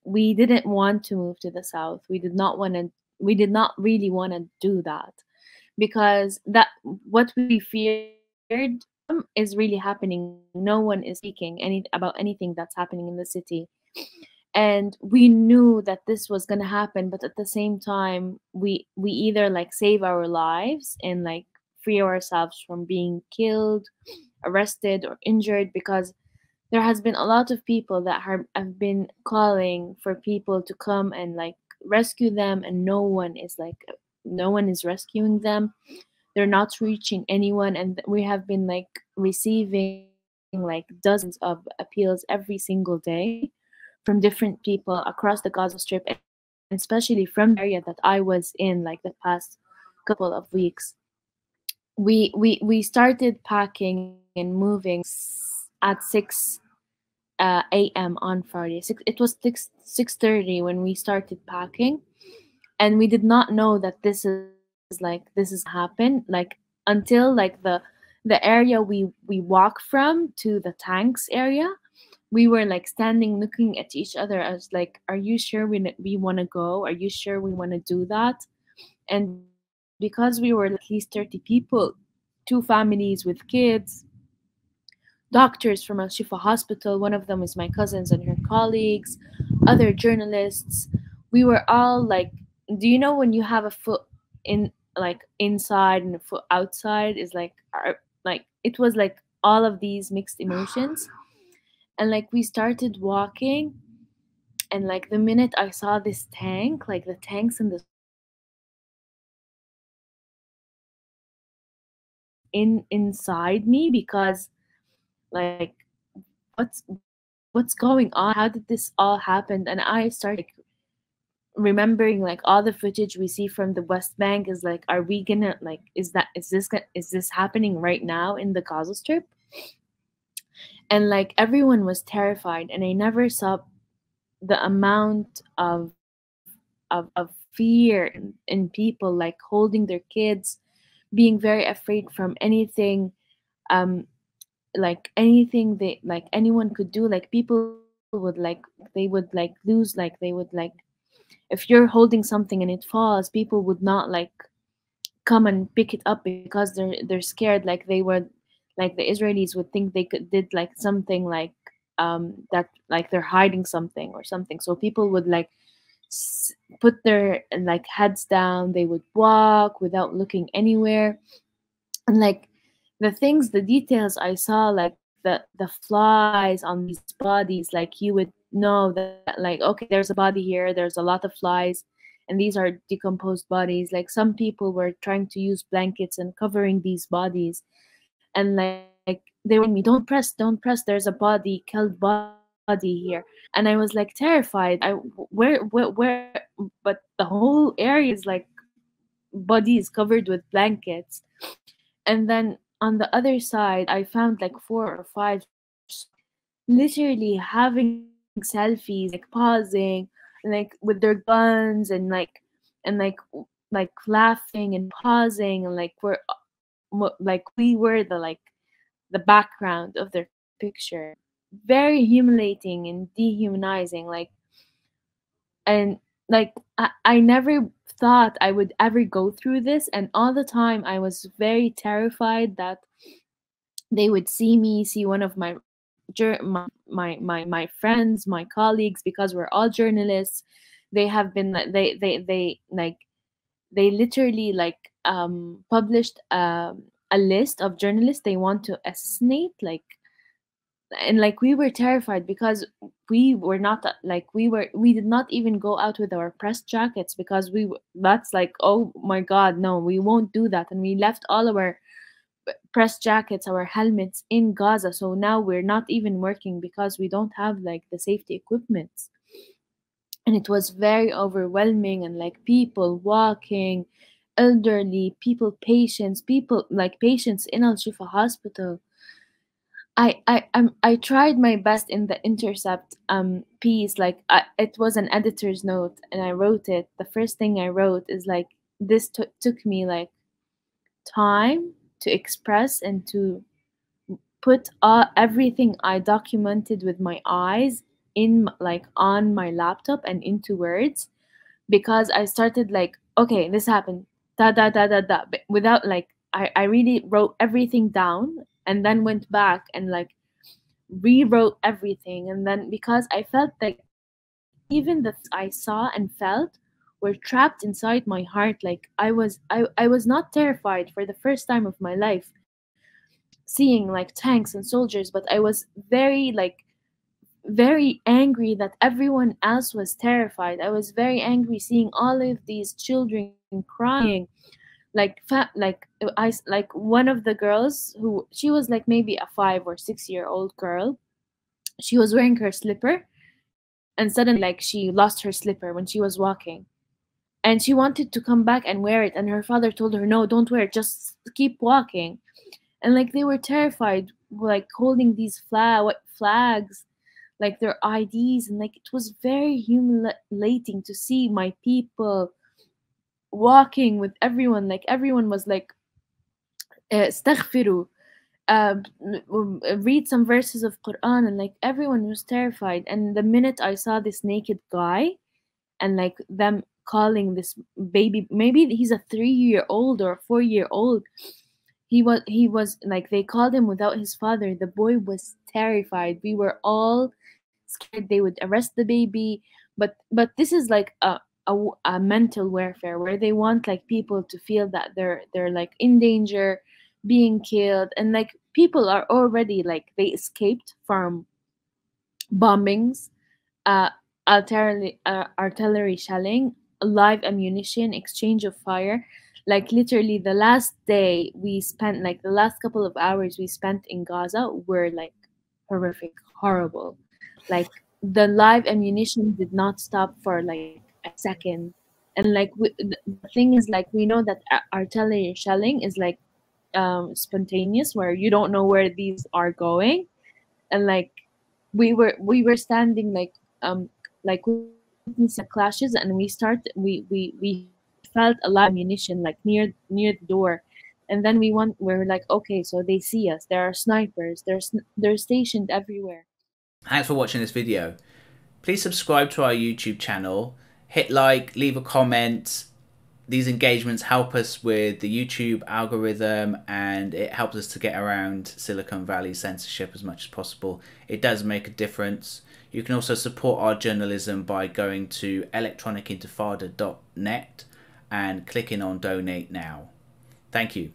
we didn't want to move to the south. We did not really want to do that, because that what we feared is really happening. No one is speaking about anything that's happening in the city. And we knew that this was going to happen, but at the same time, we either like save our lives and like free ourselves from being killed, arrested, or injured, because there has been a lot of people that have been calling for people to come and like rescue them, and no one is rescuing them. They're not reaching anyone, and we have been like receiving like dozens of appeals every single day from different people across the Gaza Strip, and especially from the area that I was in like the past couple of weeks. We started packing and moving at 6 a.m. on Friday. It was 6:30 when we started packing, and we did not know that this is gonna happen. Like until like the area we walk from to the tanks area, we were like standing looking at each other as like, are you sure we want to go? Are you sure we want to do that? And because we were like at least 30 people, two families with kids, doctors from Al Shifa Hospital, one of them is my cousins and her colleagues, other journalists. We were all like, do you know when you have a foot in like inside and a foot outside is like like it was like all of these mixed emotions. And like we started walking, and like the minute I saw this tank, like the tanks in the street, inside me, because like what's what's going on? How did this all happen? And I started like remembering like all the footage we see from the West Bank is like, are we gonna like is this happening right now in the Gaza Strip? And like everyone was terrified, and I never saw the amount of fear in people like holding their kids, being very afraid from anything, um like anything they like anyone could do. Like people would like they would like lose like they would like if you're holding something and it falls, people would not like come and pick it up because they're scared. Like they would like the Israelis would think they could did like something like that, like they're hiding something or something. So people would like put their like heads down, they would walk without looking anywhere. And like the details I saw, like the flies on these bodies, like you would know that like, okay, there's a body here, there's a lot of flies, and these are decomposed bodies. Like some people were trying to use blankets and covering these bodies, and like they were telling me, don't press, there's a body, killed body here. And I was like terrified. Where But the whole area is like bodies covered with blankets. And then on the other side, I found like four or five literally having selfies, like pausing, like with their guns, and like laughing and pausing, and like like we were the background of their picture. Very humiliating and dehumanizing. Like, and like I never thought I would ever go through this, and all the time I was very terrified that they would see me, see one of my friends, my colleagues, because we're all journalists. They have been like they literally like published a list of journalists they want to assassinate. Like, and like we were terrified because we were not we did not even go out with our press jackets, because that's like, oh my god, no, we won't do that. And we left all our press jackets, our helmets in Gaza. So now we're not even working because we don't have like the safety equipment. And it was very overwhelming, and like people walking, elderly people, patients, people like patients in Al Shifa Hospital. I tried my best in the Intercept piece. Like it was an editor's note, and I wrote it. The first thing I wrote is like, this took me like time to express and to put everything I documented with my eyes in like on my laptop and into words, because I started like, okay, this happened, da da da da da, without like, I really wrote everything down and then went back and like rewrote everything. And then because I felt like even the things I saw and felt were trapped inside my heart. Like I was not terrified for the first time of my life seeing like tanks and soldiers, but I was very like very angry that everyone else was terrified. I was very angry seeing all of these children crying. Like like one of the girls, who she was like maybe a 5 or 6 year old girl, she was wearing her slipper, and suddenly like she lost her slipper when she was walking, and she wanted to come back and wear it, and her father told her, no, don't wear it, just keep walking. And like they were terrified, like holding these flags, like their IDs, and like it was very humiliating to see my people walking with everyone. Like everyone was like, استغفروا, read some verses of Quran, and like everyone was terrified. And the minute I saw this naked guy, and like them calling this baby, maybe he's a 3 year old or a 4 year old, he was like, they called him without his father. The boy was terrified. We were all scared they would arrest the baby. But this is like a mental warfare where they want like people to feel that they're like in danger, being killed. And like people are already like, they escaped from bombings, uh, artillery shelling, live ammunition, exchange of fire. Like literally, the last day we spent, like the last couple of hours we spent in Gaza, were like horrific, horrible. Like the live ammunition did not stop for like a second. And like the thing is, like we know that artillery shelling is like spontaneous, where you don't know where these are going. And like we were standing like we witnessed the clashes, and we felt a lot of ammunition like near the door. And then we're like, okay, so they see us, there are snipers, they're stationed everywhere. Thanks for watching this video. Please subscribe to our YouTube channel, hit like, leave a comment. These engagements help us with the YouTube algorithm, and it helps us to get around Silicon Valley censorship as much as possible. It does make a difference. You can also support our journalism by going to electronicintifada.net and clicking on donate now. Thank you.